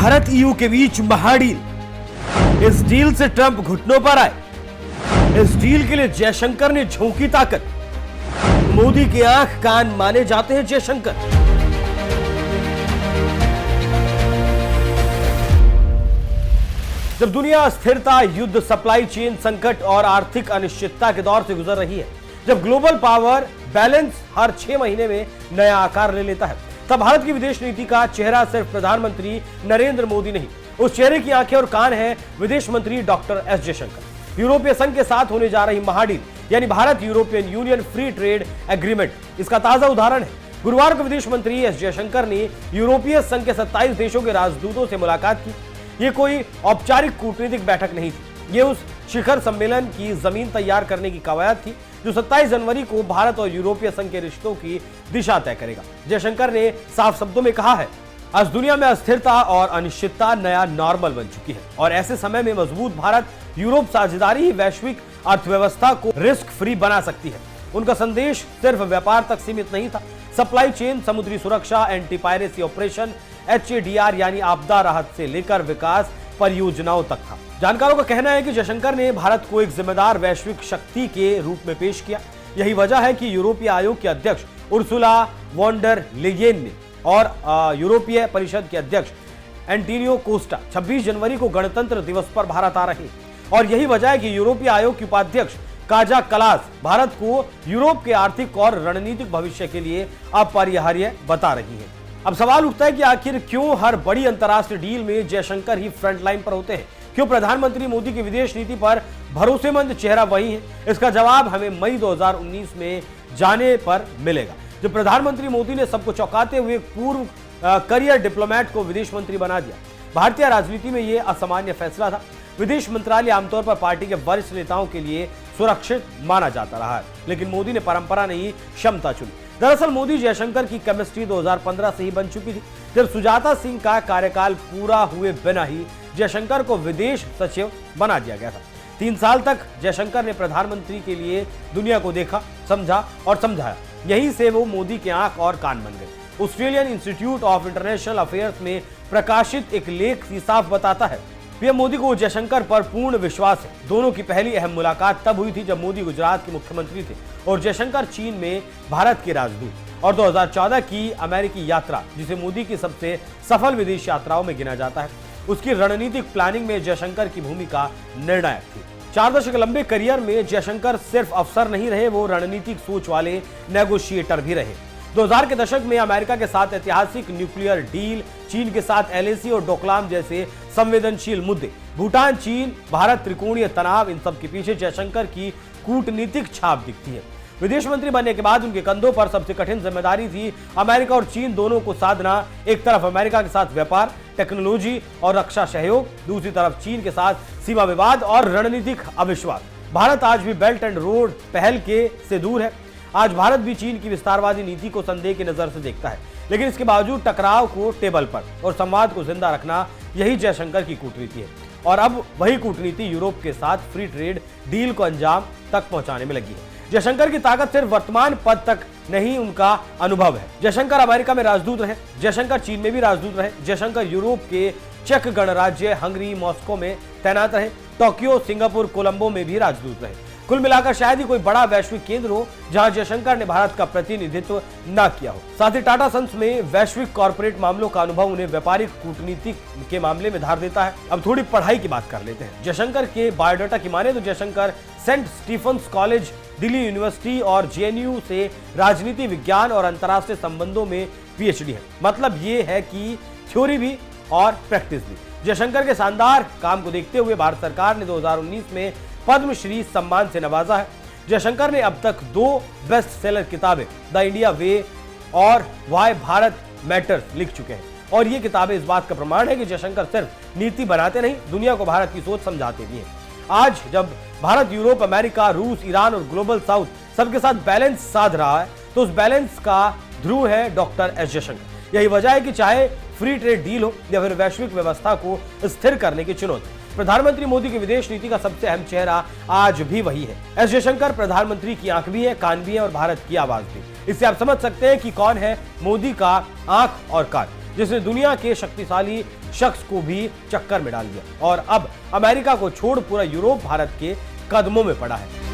Bharat EU के बीच महाडील। इस deal से ट्रंप घुटनों पर आए। इस डील के लिए जयशंकर ने झोंकी ताकत। मोदी के आंख कान माने जाते हैं जयशंकर। जब दुनिया अस्थिरता, युद्ध, सप्लाई चेन संकट और आर्थिक अनिश्चितता के दौर से गुजर रही है, जब ग्लोबल पावर बैलेंस हर 6 महीने में नया आकार ले लेता है, तब भारत की विदेश नीति का चेहरा सिर्फ प्रधानमंत्री नरेंद्र मोदी नहीं, उस चेहरे की आंखें और कान है विदेश मंत्री डॉक्टर एस जयशंकर। यूरोपीय संघ के साथ होने जा रही महाडील यानी Bharat European union free trade agreement इसका ताजा उदाहरण है। गुरुवार को विदेश मंत्री एस जयशंकर ने यूरोपीय संघ के 27 देशों के राजदूतों से मुलाकात की। ये कोई औपचारिक कूटनीतिक बैठक नहीं थी, ये उस शिखर सम्मेलन की जमीन तैयार करने की कवायद थी जो 27 जनवरी को भारत और यूरोपीय संघ के रिश्तों की दिशा तय करेगा। जयशंकर ने साफ शब्दों में कहा है, आज दुनिया में अस्थिरता और अनिश्चितता नया नॉर्मल बन चुकी है और ऐसे समय में मजबूत भारत यूरोप साझेदारी ही वैश्विक अर्थव्यवस्था को रिस्क फ्री बना सकती है। उनका संदेश सिर्फ व्यापार तक सीमित नहीं था, सप्लाई चेन, समुद्री सुरक्षा, एंटी पायरेसी ऑपरेशन, HADR यानी आपदा राहत से लेकर विकास परियोजनाओं तक था। जानकारों का कहना है कि जयशंकर ने भारत को एक जिम्मेदार वैश्विक शक्ति के रूप में पेश किया। यही वजह है कि यूरोपीय आयोग के अध्यक्ष उर्सुला वॉन डर लेयेन ने और यूरोपीय परिषद के अध्यक्ष एंटोनियो कोस्टा 26 जनवरी को गणतंत्र दिवस पर भारत आ रहे हैं। और यही वजह है कि यूरोपीय आयोग के उपाध्यक्ष काजा कलास भारत को यूरोप के आर्थिक और रणनीतिक भविष्य के लिए अपरिहार्य बता रही है। अब सवाल उठता है कि आखिर क्यों हर बड़ी अंतर्राष्ट्रीय डील में जयशंकर ही फ्रंट लाइन पर होते हैं? क्यों प्रधानमंत्री मोदी की विदेश नीति पर भरोसेमंद चेहरा वही है? इसका जवाब हमें मई 2019 में जाने पर मिलेगा, जब प्रधानमंत्री मोदी ने सबको चौंकाते हुए पूर्व करियर डिप्लोमेट को विदेश मंत्री बना दिया। भारतीय राजनीति में यह असामान्य फैसला था। विदेश मंत्रालय आमतौर पर पार्टी के वरिष्ठ नेताओं के लिए सुरक्षित माना जाता रहा है, लेकिन मोदी ने परंपरा नहीं, क्षमता चुनी। दरअसल मोदी जयशंकर की केमिस्ट्री 2015 से ही बन चुकी थी, जब सुजाता सिंह का कार्यकाल पूरा हुए बिना ही जयशंकर को विदेश सचिव बना दिया गया था। 3 साल तक जयशंकर ने प्रधानमंत्री के लिए दुनिया को देखा, समझा और समझाया। यहीं से वो मोदी के आंख और कान बन गए। Australian institute of international affairs में प्रकाशित एक लेख साफ बताता है, पीएम मोदी को जयशंकर पर पूर्ण विश्वास है। दोनों की पहली अहम मुलाकात तब हुई थी जब मोदी गुजरात के मुख्यमंत्री थे और जयशंकर चीन में भारत के राजदूत। और 2014 की अमेरिकी यात्रा, जिसे मोदी की सबसे सफल विदेश यात्राओं में गिना जाता है, उसकी रणनीतिक प्लानिंग में जयशंकर की भूमिका निर्णायक थी। 4 दशक लंबे करियर में जयशंकर सिर्फ अफसर नहीं रहे, वो रणनीतिक सोच वाले नेगोशिएटर भी रहे। 2000 के दशक में अमेरिका के साथ ऐतिहासिक न्यूक्लियर डील, चीन के साथ LAC और डोकलाम जैसे संवेदनशील मुद्दे, भूटान, चीन, भारत त्रिकोणीय तनाव, इन सब के पीछे जयशंकर की कूटनीतिक छाप दिखती है। विदेश मंत्री बनने के बाद उनके कंधों पर सबसे कठिन जिम्मेदारी थी अमेरिका और चीन दोनों को साधना। एक तरफ अमेरिका के साथ व्यापार, टेक्नोलॉजी और रक्षा सहयोग, दूसरी तरफ चीन के साथ सीमा विवाद और रणनीतिक अविश्वास। भारत आज भी बेल्ट एंड रोड पहल के से दूर है। आज भारत भी चीन की विस्तारवादी नीति को संदेह की नजर से देखता है, लेकिन इसके बावजूद टकराव को टेबल पर और संवाद को जिंदा रखना, यही जयशंकर की कूटनीति है। और अब वही कूटनीति यूरोप के साथ फ्री ट्रेड डील को अंजाम तक पहुंचाने में लगी है। जयशंकर की ताकत सिर्फ वर्तमान पद तक नहीं, उनका अनुभव है। जयशंकर अमेरिका में राजदूत रहे, जयशंकर चीन में भी राजदूत रहे, जयशंकर यूरोप के चेक गणराज्य हंगरी, मॉस्को में तैनात रहे, टोक्यो, सिंगापुर, कोलंबो में भी राजदूत रहे। कुल मिलाकर शायद ही कोई बड़ा वैश्विक केंद्र हो जहां जयशंकर ने भारत का प्रतिनिधित्व न किया हो। साथ ही टाटा सन्स में वैश्विक कॉर्पोरेट मामलों का अनुभव उन्हें व्यापारिक कूटनीति के मामले में धार देता है। अब थोड़ी पढ़ाई की बात कर लेते हैं। जयशंकर के बायोडाटा की माने तो Jaishankar Saint Stephen's College, Delhi university और JNU से राजनीति विज्ञान और अंतर्राष्ट्रीय संबंधों में PhD है। मतलब ये है कि थ्योरी भी और प्रैक्टिस भी। जयशंकर के शानदार काम को देखते हुए भारत सरकार ने 2019 में पद्मश्री सम्मान से नवाजा है। जयशंकर ने अब तक 2 बेस्ट सेलर किताबें द इंडिया वे और व्हाई भारत मैटर्स लिख चुके हैं। और ये किताबें इस बात का प्रमाण है कि जयशंकर सिर्फ नीति बनाते नहीं, दुनिया को भारत की सोच समझाते भी हैं। आज जब भारत यूरोप, अमेरिका, रूस, ईरान और ग्लोबल साउथ सबके साथ बैलेंस साध रहा है, तो उस बैलेंस का ध्रुव है डॉक्टर एस जयशंकर। यही वजह है कि चाहे फ्री ट्रेड डील हो या फिर वैश्विक व्यवस्था को स्थिर करने की चुनौती, प्रधानमंत्री मोदी की विदेश नीति का सबसे अहम चेहरा आज भी वही है। एस जयशंकर प्रधानमंत्री की आंख भी है, कान भी है और भारत की आवाज भी। इससे आप समझ सकते हैं कि कौन है मोदी का आंख और कान। जिसने दुनिया के शक्तिशाली शख्स को भी चक्कर में डाल दिया और अब अमेरिका को छोड़ पूरा यूरोप भारत के कदमों में पड़ा है।